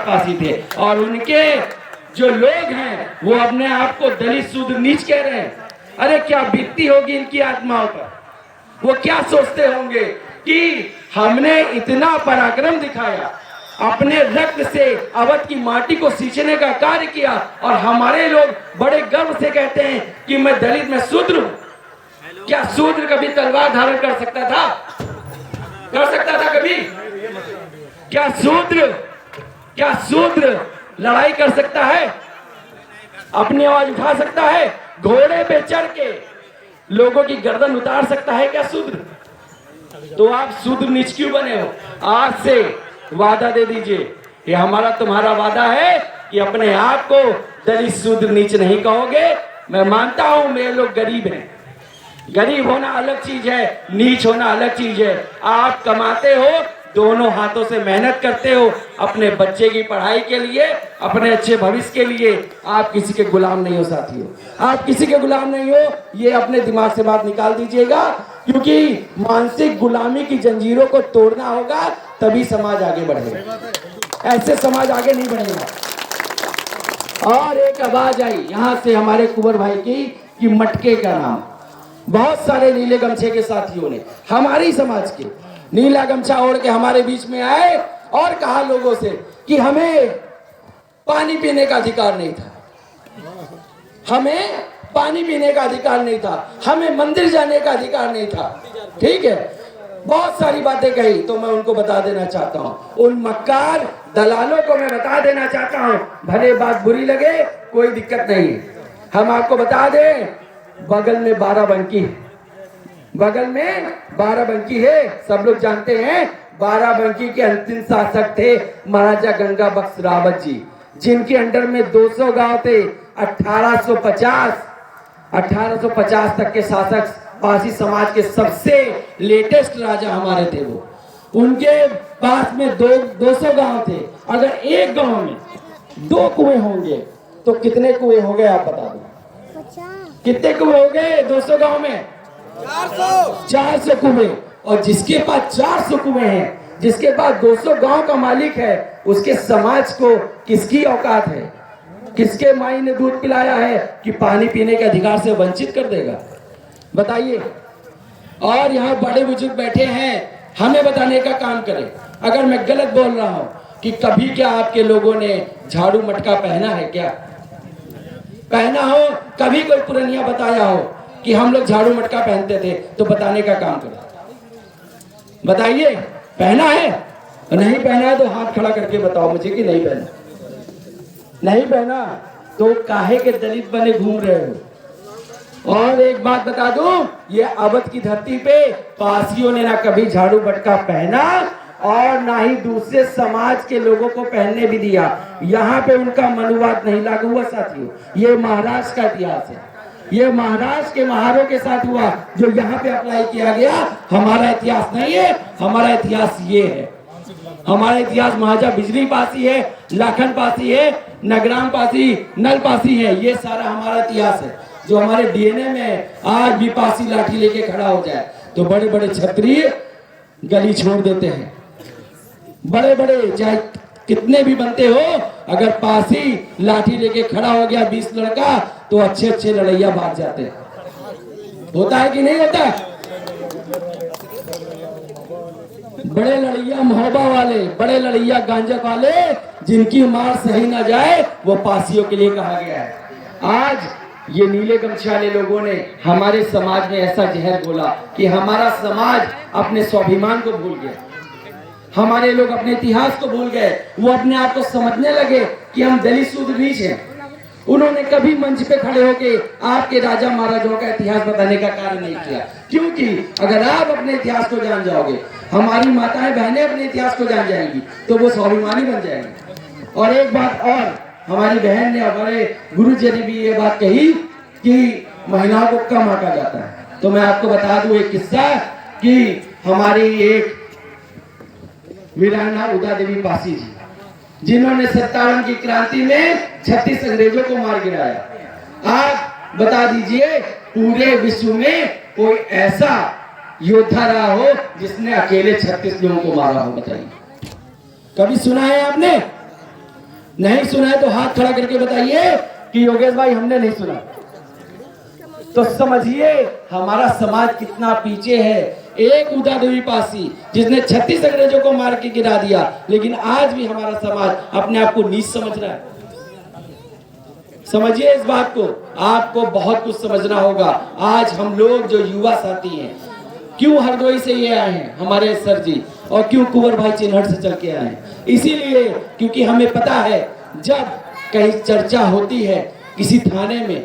पासी थे, और उनके जो लोग हैं वो अपने आप को दलित शूद्र नीच कह रहे हैं। अरे क्या बीतती होगी इनकी आत्माओं पर, वो क्या सोचते होंगे कि हमने इतना पराक्रम दिखाया, अपने रक्त से अवध की माटी को सींचने का कार्य किया, और हमारे लोग बड़े गर्व से कहते हैं कि मैं दलित में शूद्र हूं। क्या शूद्र कभी तलवार धारण कर सकता था? कर सकता था कभी? क्या शूद्र लड़ाई कर सकता है? अपनी आवाज उठा सकता है? घोड़े पे चढ़ के लोगों की गर्दन उतार सकता है क्या शूद्र? तो आप शूद्र नीच क्यों बने हो? आज से वादा दे दीजिए, ये हमारा तुम्हारा वादा है कि अपने आप को दलित शूद्र नीच नहीं कहोगे। मैं मानता हूं मेरे लोग गरीब हैं, गरीब होना अलग चीज है, नीच होना अलग चीज है। आप कमाते हो, दोनों हाथों से मेहनत करते हो अपने बच्चे की पढ़ाई के लिए, अपने अच्छे भविष्य के लिए। आप किसी के गुलाम नहीं हो साथियों, आप किसी के गुलाम नहीं हो। ये अपने दिमाग से बात निकाल दीजिएगा, क्योंकि मानसिक गुलामी की जंजीरों को तोड़ना होगा, तभी समाज आगे बढ़ेगा। ऐसे समाज आगे नहीं बढ़ेगा। और एक आवाज आई यहां से हमारे कुंवर भाई की कि मटके का नाम, बहुत सारे नीले गमछे के साथियों ने हमारी समाज के नीला गमछा ओढ़ के हमारे बीच में आए और कहा लोगों से कि हमें पानी पीने का अधिकार नहीं था, हमें पानी पीने का अधिकार नहीं था, हमें मंदिर जाने का अधिकार नहीं था। ठीक है, बहुत सारी बातें कही। तो मैं उनको बता देना चाहता हूं, उन मक्कार दलालों को मैं बता देना चाहता हूं, भले बात बुरी लगे कोई दिक्कत नहीं। हम आपको बता दें, बगल में 12 बंकी है, बगल में 12 बंकी है। सब लोग जानते हैं 12 बंकी के अंतिम शासक थे महाराजा गंगा बख्श रावत जी, जिनके अंडर में 200 गांव थे। 1850 तक के शासक पासी समाज के सबसे लेटेस्ट राजा हमारे थे वो। उनके पास में 200 गांव थे। अगर एक गांव में 2 कुएं होंगे तो कितने कुएं हो गए आप बता दो? कितने कुएं हो गए 200 गांव में? 400 कुएं। और जिसके पास 400 कुएं हैं, जिसके पास 200 गांव का मालिक है, उसके समाज को किसकी औकात है? किसके माई ने दूध पिलाया है कि पानी पीने के अधिकार से वंचित कर देगा? बताइए। और यहाँ बड़े बुजुर्ग बैठे हैं, हमें बताने का काम करें। अगर मैं गलत बोल रहा हूं कि कभी क्या आपके लोगों ने झाड़ू मटका पहना है? क्या पहना हो? कभी कोई पुरनिया बताया हो कि हम लोग झाड़ू मटका पहनते थे? तो बताने का काम करें, बताइए पहना है? नहीं पहना है तो हाथ खड़ा करके बताओ मुझे कि नहीं पहना। नहीं पहना तो काहे के दलित बने घूम रहे हो? और एक बात बता दूं, ये अवध की धरती पे पासियों ने ना कभी झाड़ू मटका पहना और ना ही दूसरे समाज के लोगों को पहनने भी दिया। यहाँ पे उनका मनुवाद नहीं लागू हुआ साथियों। ये महाराष्ट्र का इतिहास है, ये महाराष्ट्र के महारों के साथ हुआ जो यहाँ पे अप्लाई किया गया। हमारा इतिहास नहीं है, हमारा इतिहास ये है। हमारा इतिहास महाराजा बिजली पासी है, लाखन पासी है, नगराम पासी, नल पासी है। ये सारा हमारा इतिहास है जो हमारे डीएनए में। आज भी पासी लाठी लेके खड़ा हो जाए तो बड़े बड़े क्षत्रिय गली छोड़ देते हैं। बड़े बड़े चाहे कितने भी बनते हो, अगर पासी लाठी लेके खड़ा हो गया 20 लड़का तो अच्छे अच्छे लड़ैया भाग जाते हैं। होता है कि नहीं होता? बड़े लड़ैया महोबा वाले, बड़े लड़ैया गांजा वाले, जिनकी मार सही ना जाए, वो पासियों के लिए कहा गया है। आज ये नीले गमछे वाले लोगों ने हमारे समाज में ऐसा जहर घोला कि हमारा समाज अपने स्वाभिमान को भूल गया, हमारे लोग अपने इतिहास को भूल गए। वो अपने आप को समझने लगे कि हम दलित शूद्र नीच हैं। उन्होंने कभी मंच पे खड़े होके आपके राजा महाराजाओं का इतिहास बताने का कार्य नहीं किया, क्योंकि अगर आप अपने इतिहास को जान जाओगे, हमारी माताएं बहनें अपने इतिहास को जान जाएंगी तो वो स्वाभिमानी बन जाएंगे। और एक बात और, हमारी बहन ने, हमारे गुरुजी ने भी ये बात कही कि महिलाओं को कम आंका जाता है। तो मैं आपको बता दूं एक किस्सा कि हमारी एक वीरांगना उदा देवी पासी जी, जिन्होंने 57 की क्रांति में 36 अंग्रेजों को मार गिराया। आप बता दीजिए पूरे विश्व में कोई ऐसा योद्धा रहा हो जिसने अकेले 36 लोगों को मारा हो? बताइए, कभी सुना है आपने? नहीं सुना है तो हाथ खड़ा करके बताइए कि योगेश भाई हमने नहीं सुना। तो समझिए हमारा समाज कितना पीछे है। एक उदा देवी पासी जिसने 36 अंग्रेजों को मार के गिरा दिया, लेकिन आज भी हमारा समाज अपने आप को नीच समझ रहा है। समझिए इस बात को, आपको बहुत कुछ समझना होगा। आज हम लोग जो युवा साथी हैं, क्यों हरदोई से ये आए हैं हमारे सर जी, और क्यों कुंवर भाई चिन्हट से चल के आए हैं, इसीलिए क्योंकि हमें पता है जब कहीं चर्चा होती है किसी थाने में,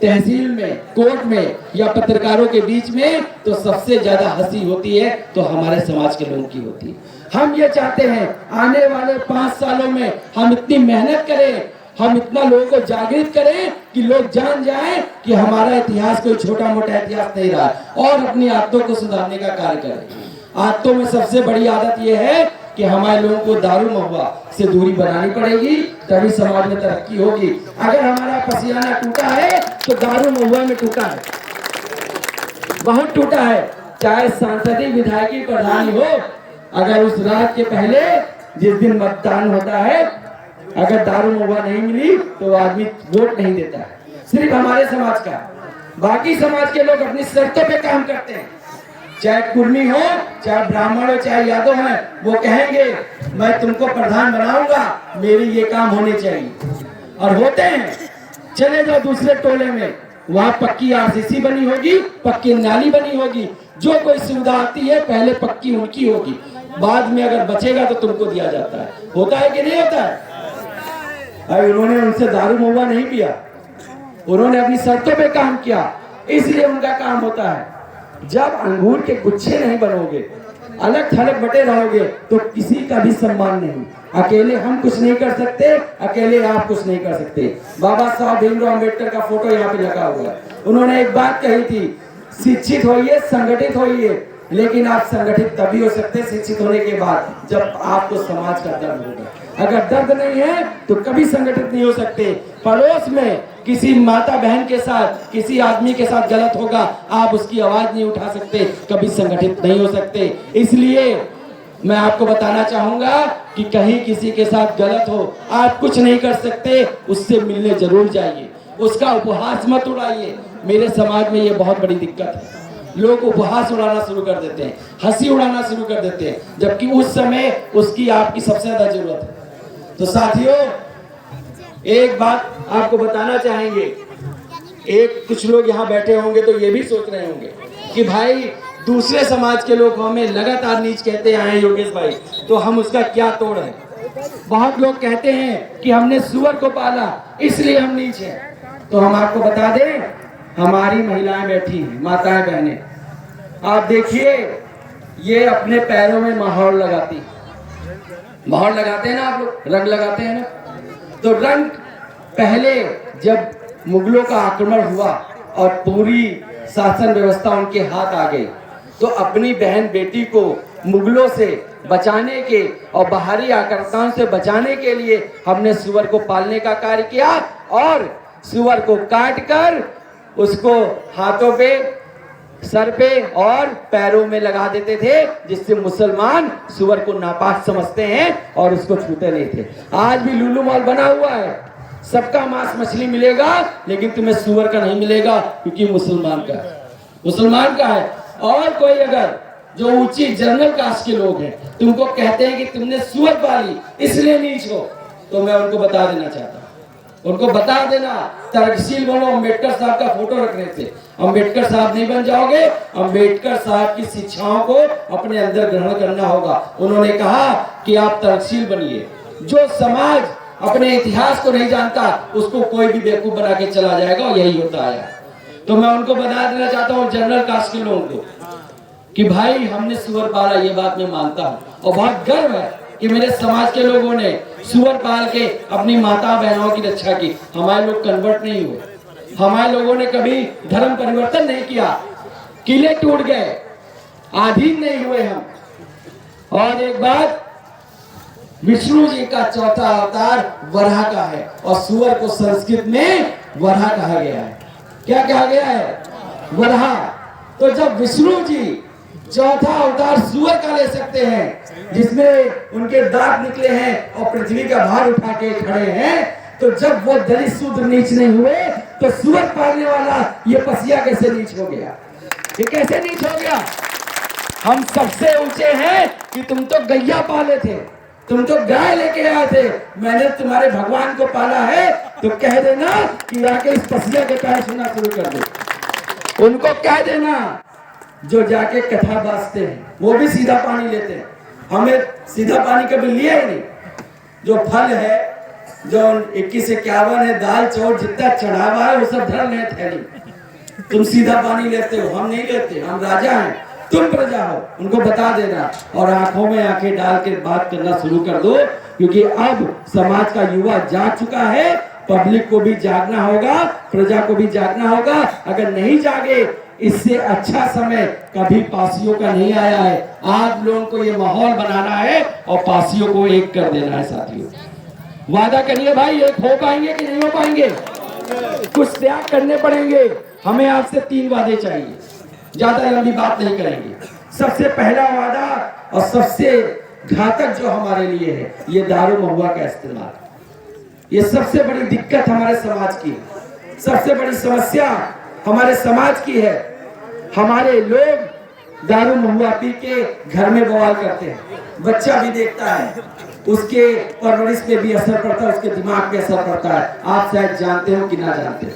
तहसील में, कोर्ट में या पत्रकारों के बीच में, तो सबसे ज्यादा हंसी होती है तो हमारे समाज के लोगों की होती है। हम ये चाहते हैं आने वाले 5 सालों में हम इतनी मेहनत करें, हम इतना लोगों को जागृत करें कि लोग जान जाएं कि हमारा इतिहास कोई छोटा मोटा इतिहास नहीं रहा, और अपनी आदतों को सुधारने का कार्य करें। आदतों में सबसे बड़ी आदत यह है कि हमारे लोगों को दारू महुआ से दूरी बनानी पड़ेगी, तभी समाज में तरक्की होगी। अगर हमारा पसीना टूटा है तो दारू महुआ में टूटा है, बहुत टूटा है। चाहे सांसदीय विधायकी प्रधानी हो, अगर उस रात के पहले जिस दिन मतदान होता है अगर दारू महुआ नहीं मिली तो आदमी वोट नहीं देता है। सिर्फ हमारे समाज का, बाकी समाज के लोग अपनी शर्तों पे काम करते हैं। चाहे कुर्मी हो, चाहे ब्राह्मण हो, चाहे यादव है, वो कहेंगे मैं तुमको प्रधान बनाऊंगा, मेरी ये काम होने चाहिए, और होते हैं। चले जाओ दूसरे टोले में, वहां पक्की आरसीसी बनी होगी, पक्की नाली बनी होगी, जो कोई सुविधा आती है पहले पक्की उनकी होगी, बाद में अगर बचेगा तो तुमको दिया जाता है। होता है कि नहीं होता है? अरे उन्होंने उनसे दारू महुआ नहीं पिया, उन्होंने अपनी शर्तों पे काम किया, इसलिए उनका काम होता है। जब अंगूर के गुच्छे नहीं बनोगे, अलग थलग बटे रहोगे, तो किसी का भी सम्मान नहीं। अकेले हम कुछ नहीं कर सकते, अकेले आप कुछ नहीं कर सकते। बाबा साहब भीमराव अम्बेडकर का फोटो यहाँ पे लगा हुआ है। उन्होंने एक बात कही थी, शिक्षित होइए, संगठित होइए, लेकिन आप संगठित तभी हो सकते शिक्षित होने के बाद जब आपको समाज का दर्द होगा। अगर दर्द नहीं है तो कभी संगठित नहीं हो सकते। पड़ोस में किसी माता बहन के साथ, किसी आदमी के साथ गलत होगा, आप उसकी आवाज नहीं उठा सकते, कभी संगठित नहीं हो सकते। इसलिए मैं आपको बताना चाहूंगा कि कहीं किसी के साथ गलत हो, आप कुछ नहीं कर सकते, उससे मिलने जरूर जाइए, उसका उपहास मत उड़ाइए। मेरे समाज में ये बहुत बड़ी दिक्कत है, लोग उपहास उड़ाना शुरू कर देते हैं, हंसी उड़ाना शुरू कर देते हैं, जबकि उस समय उसकी आपकी सबसे ज्यादा जरूरत है। तो साथियों, एक बात आपको बताना चाहेंगे, एक कुछ लोग यहाँ बैठे होंगे तो ये भी सोच रहे होंगे कि भाई दूसरे समाज के लोग हमें लगातार नीच कहते आए योगेश भाई, तो हम उसका क्या तोड़ है। बहुत लोग कहते हैं कि हमने सुअर को पाला इसलिए हम नीच हैं। तो हम आपको बता दें, हमारी महिलाएं बैठी हैं, माताएं बहनें, आप देखिए ये अपने पैरों में मोहर लगाती, मोहर लगाते हैं ना आप लोग, रंग लगाते हैं ना, तो रंग पहले जब मुगलों का आक्रमण हुआ और पूरी शासन व्यवस्था उनके हाथ आ गई, तो अपनी बहन बेटी को मुगलों से बचाने के और बाहरी आक्रमणों से बचाने के लिए हमने सुअर को पालने का कार्य किया, और सुअर को काट कर उसको हाथों पे, सर पे और पैरों में लगा देते थे, जिससे मुसलमान सुअर को नापाक समझते हैं और उसको छूते नहीं थे। आज भी लुलु मॉल बना हुआ है, सबका मांस मछली मिलेगा, लेकिन तुम्हें सुअर का नहीं मिलेगा, क्योंकि मुसलमान का है, मुसलमान का है। और कोई अगर जो ऊंची जनरल कास्ट के लोग हैं, तुमको कहते हैं कि तुमने सुअर पाली इसलिए नीच हो, तो मैं उनको बता देना चाहता हूँ, उनको बता देना, तर्कशील बनो। अम्बेडकर साहब का फोटो रखने से अम्बेडकर साहब नहीं बन जाओगे। अम्बेडकर साहब की शिक्षाओं को अपने अंदर ग्रहण करना होगा। उन्होंने कहा कि आप तर्कशील बनिए। जो समाज अपने इतिहास को नहीं जानता, उसको कोई भी बेवकूफ बना के चला जाएगा, और यही होता है। तो मैं उनको बता देना चाहता हूँ, जनरल कास्ट के लोगों को, कि भाई हमने सुअर पाला, ये बात मैं मानता हूँ, और बहुत गर्व है कि मेरे समाज के लोगों ने सुअर पाल के अपनी माता बहनों की रक्षा की। हमारे लोग कन्वर्ट नहीं हुए, हमारे लोगों ने कभी धर्म परिवर्तन नहीं किया, किले टूट गए, आधीन नहीं हुए हम। और एक बात, विष्णु जी का चौथा अवतार वराह का है, और सुअर को संस्कृत में वराह कहा गया है। क्या कहा गया है? वराह। तो जब विष्णु जी चौथा अवतार सूअर का ले सकते हैं, जिसमें उनके दांत निकले हैं और पृथ्वी का भार उठा के खड़े हैं। तो जब वो दलित शूद्र नीच नहीं हुए तो सूअर पालने वाला ये पसिया कैसे नीच हो गया? ये कैसे नीच हो गया? हम सबसे ऊंचे हैं कि तुम तो गैया पाले थे, तुम तो गाय लेके आए थे। मैंने तुम्हारे भगवान को पाला है तो कह देना कि आके इस पसिया के पैर छूना शुरू कर दो। उनको कह देना जो जाके कथा बाजते हैं वो भी सीधा पानी लेते हैं, हमें सीधा पानी कभी लिया ही नहीं। जो फल है, जो 21-51 है, दाल चावल जितना चढ़ावा है वो सब धर लेते हैं। तुम सीधा पानी लेते हो, हम नहीं लेते। हम राजा हैं, तुम प्रजा हो। उनको बता देना और आंखों में आंखें डाल के बात करना शुरू कर दो, क्योंकि अब समाज का युवा जाग चुका है। पब्लिक को भी जागना होगा, प्रजा को भी जागना होगा। अगर नहीं जागे, इससे अच्छा समय कभी पासियों का नहीं आया है। आप लोगों को ये माहौल बनाना है और पासियों को एक कर देना है। साथियों, वादा करिए भाई, एक हो पाएंगे कि नहीं हो पाएंगे? कुछ त्याग करने पड़ेंगे। हमें आपसे 3 वादे चाहिए, ज्यादा लंबी बात नहीं करेंगे। सबसे पहला वादा और सबसे घातक जो हमारे लिए है, ये दारू महुआ का इस्तेमाल। ये सबसे बड़ी दिक्कत हमारे समाज की है, सबसे बड़ी समस्या हमारे समाज की है। हमारे लोग दारू महुआ पी के घर में बवाल करते हैं, बच्चा भी देखता है, उसके परवरिश पे भी असर पड़ता है, उसके दिमाग पे असर पड़ता है। आप शायद जानते हो कि ना जानते हो।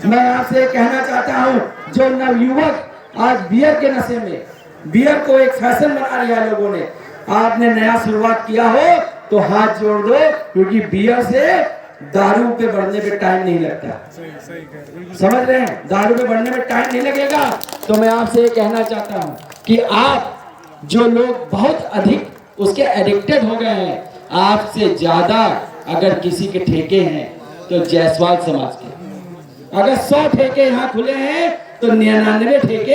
मैं आपसे कहना चाहता हूँ, जो नवयुवक आज बियर के नशे में, बियर को एक फैशन बना लिया लोगों ने, आपने नया शुरुआत किया हो तो हाथ जोड़ दो, क्योंकि बियर से दारू पे बढ़ने पे टाइम नहीं लगता। समझ रहे हैं? दारू पे बढ़ने में टाइम नहीं लगेगा। तो मैं आपसे ये कहना चाहता हूँ कि आप जो लोग बहुत अधिक उसके एडिक्टेड हो गए हैं, आपसे ज्यादा अगर किसी के ठेके हैं तो जायसवाल समाज के। अगर 100 ठेके यहाँ खुले हैं तो 99 ठेके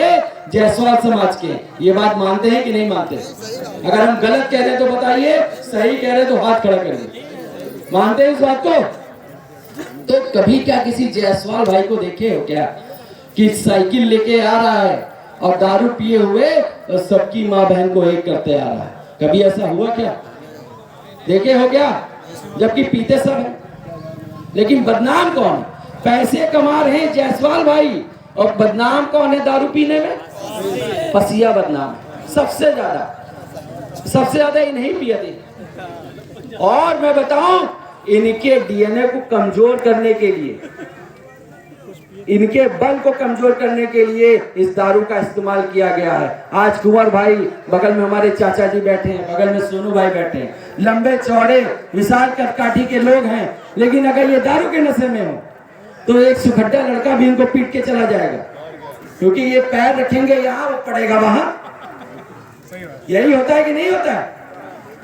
जायसवाल समाज के। ये बात मानते हैं कि नहीं मानते? अगर हम गलत कह रहे हैं तो बताइए, सही कह रहे हैं तो हाथ खड़ा करिए। मानते हैं इस बात को? तो कभी क्या किसी जायसवाल भाई को देखे हो क्या कि साइकिल लेके आ रहा है और दारू पिए हुए और सबकी माँ बहन को एक करते आ रहा है? कभी ऐसा हुआ क्या? देखे हो क्या? जबकि पीते सब हैं। लेकिन बदनाम कौन? पैसे कमा रहे हैं जायसवाल भाई, और बदनाम कौन है दारू पीने में? पसिया बदनाम सबसे ज्यादा इन्हीं पिए थे। और मैं बताऊं, इनके डीएनए को कमजोर करने के लिए, इनके बल को कमजोर करने के लिए इस दारू का इस्तेमाल किया गया है। आज कुंवर भाई, बगल में हमारे चाचा जी बैठे हैं, बगल में सोनू भाई बैठे हैं, लंबे चौड़े विशाल काठी के लोग हैं, लेकिन अगर ये दारू के नशे में हो तो एक सुखड्डा लड़का भी इनको पीट के चला जाएगा, क्योंकि ये पैर रखेंगे यहाँ, वो पड़ेगा वहां। यही होता है कि नहीं होता है?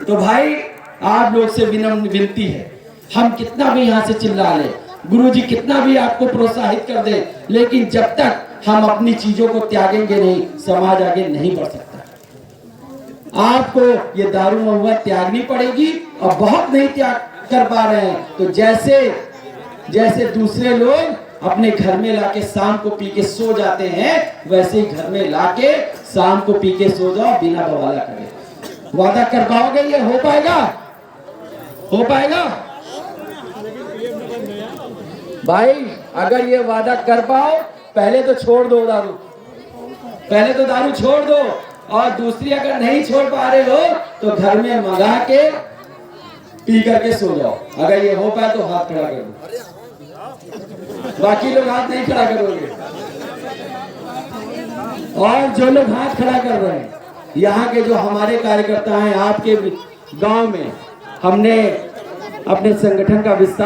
तो भाई, आप लोग से विनम्र विनती है, हम कितना भी यहाँ से चिल्ला ले, गुरुजी कितना भी आपको प्रोत्साहित कर दे, लेकिन जब तक हम अपनी चीजों को त्यागेंगे नहीं, समाज आगे नहीं बढ़ सकता। आपको ये दारू महुआ त्यागनी पड़ेगी, और बहुत नहीं त्याग कर पा रहे हैं तो जैसे दूसरे लोग अपने घर में लाके शाम को पी के सो जाते हैं, वैसे ही घर में लाके शाम को पी के सो जाओ बिना बवाला करे। वादा कर पाओगे? ये हो पाएगा? हो पाएगा भाई? अगर ये वादा कर पाओ, पहले तो छोड़ दो दारू, पहले तो दारू छोड़ दो, और दूसरी अगर नहीं छोड़ पा रहे हो तो घर में मंगा के पी करके सो जाओ। अगर ये हो पाए तो हाथ खड़ा कर दो, बाकी लोग हाथ नहीं खड़ा करोगे। और जो लोग हाथ खड़ा कर रहे हैं, यहाँ के जो हमारे कार्यकर्ता हैं, आपके गांव में हमने अपने संगठन का विस्तार